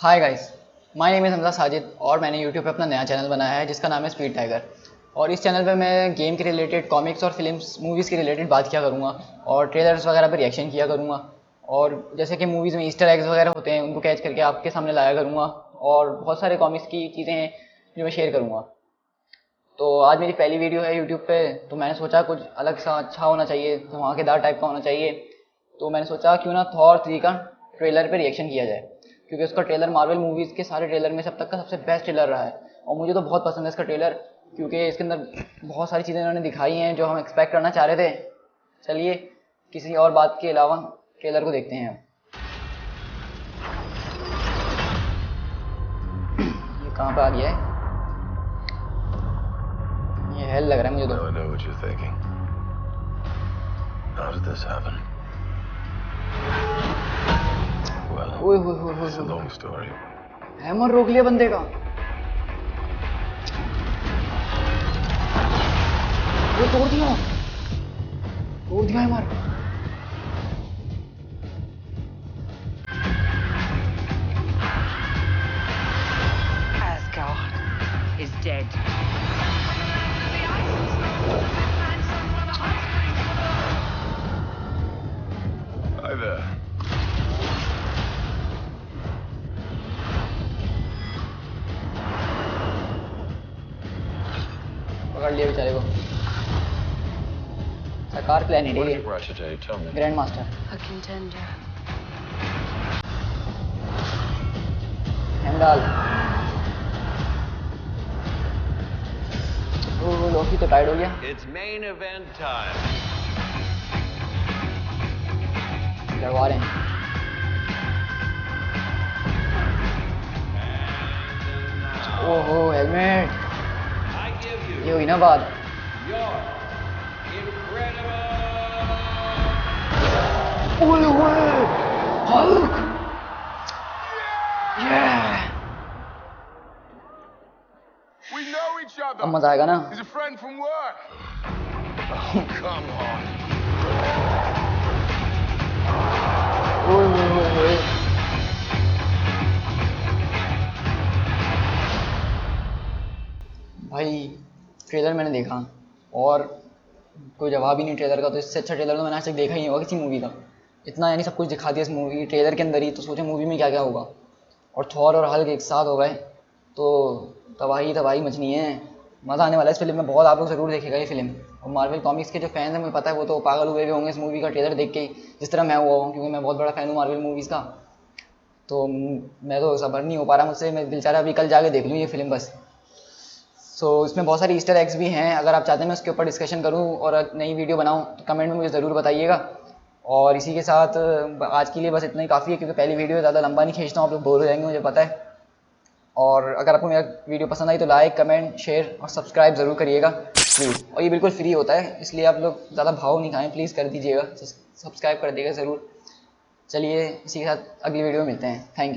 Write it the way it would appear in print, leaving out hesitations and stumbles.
Hi guys, my name is Hamza Sajid और मैंने YouTube पे अपना नया चैनल बनाया है जिसका नाम है स्पीड टाइगर। और इस चैनल पे मैं गेम के रिलेटेड, कॉमिक्स और फिल्म्स, मूवीज़ के रिलेटेड बात किया करूँगा और ट्रेलर्स वगैरह पे रिएक्शन किया करूँगा। और जैसे कि मूवीज़ में ईस्टर एग्स वगैरह होते हैं उनको कैच करके आपके सामने लाया करूँगा। और बहुत सारे कॉमिक्स की चीज़ें हैं जो मैं शेयर करूँगा। तो आज मेरी पहली वीडियो है यूट्यूब पे, तो मैंने सोचा कुछ अलग सा अच्छा होना चाहिए, धमाकेदार टाइप का होना चाहिए। तो मैंने सोचा क्यों ना थॉर 3 का ट्रेलर पे रिएक्शन किया जाए, क्योंकि उसका ट्रेलर मार्वल मूवीज़ के सारे ट्रेलर में सब तक का सबसे बेस्ट ट्रेलर रहा है। और मुझे तो बहुत पसंद है इसका ट्रेलर, क्योंकि इसके अंदर बहुत सारी चीज़ें इन्होंने दिखाई हैं जो हम एक्सपेक्ट करना चाह रहे थे। चलिए किसी और बात के अलावा ट्रेलर को देखते हैं। ये कहाँ पे आ गया है? ये हेल लग रहा है मुझे तो। I know what you're thinking. How did this happen? Well, it's a long story. Hammer रोक लिया बंदे का। वो तोड़ दिया hammer. Asgard is dead. Hi there. पकड़ लिया बेचारे को। सरकार plan What he did Russia tell you? Tell me. Grand master A contender. Heimdall. वो लोकी तो टाइड हो गया। It's main event time. डरवा रहे हैं। ओहो हेलमेट, I give you ये हुई ना बात। your incredible ओए ओए Hulk, We know each other. अब मजा आएगा ना। He's a friend from work. Oh, come on. ओए ओए ओए भाई, ट्रेलर मैंने देखा और कोई जवाब ही नहीं ट्रेलर का। तो इससे अच्छा ट्रेलर तो मैंने आज तक देखा ही नहीं होगा किसी मूवी का। इतना यानी सब कुछ दिखा दिया इस मूवी ट्रेलर के अंदर ही, तो सोचे मूवी में क्या क्या होगा। और थॉर और हल्क एक साथ हो गए तो तबाही मचनी है। मज़ा आने वाला है इस फिल्म में बहुत। आप लोग ज़रूर देखेगा ये फिल्म। और मार्वल कॉमिक्स के जो फैन हैं मुझे पता है वो तो पागल हुए होंगे इस मूवी का ट्रेलर देख के, जिस तरह मैं हुआ हूँ, क्योंकि मैं बहुत बड़ा फ़ैन हूँ मार्वल मूवीज़ का। तो मैं तो सब्र नहीं हो पा रहा मुझसे, मैं दिल चाह रहा अभी कल जाके देख लूँ ये फिल्म बस। सो इसमें बहुत सारी ईस्टर एग्स भी हैं। अगर आप चाहते हैं मैं उसके ऊपर डिस्कशन करूं और नई वीडियो बनाऊं तो कमेंट में मुझे ज़रूर बताइएगा। और इसी के साथ आज के लिए बस इतना ही काफ़ी है, क्योंकि पहली वीडियो ज़्यादा लंबा नहीं खींचता हूँ, आप लोग बोर हो जाएंगे मुझे पता है। और अगर आपको मेरा वीडियो पसंद आई तो लाइक, कमेंट, शेयर और सब्सक्राइब ज़रूर करिएगा प्लीज़। और ये बिल्कुल फ्री होता है, इसलिए आप लोग ज़्यादा भाव नहीं खाएँ, प्लीज़ कर दीजिएगा, सब्सक्राइब कर दीजिएगा ज़रूर। चलिए इसी के साथ अगली वीडियो में मिलते हैं। Thank you.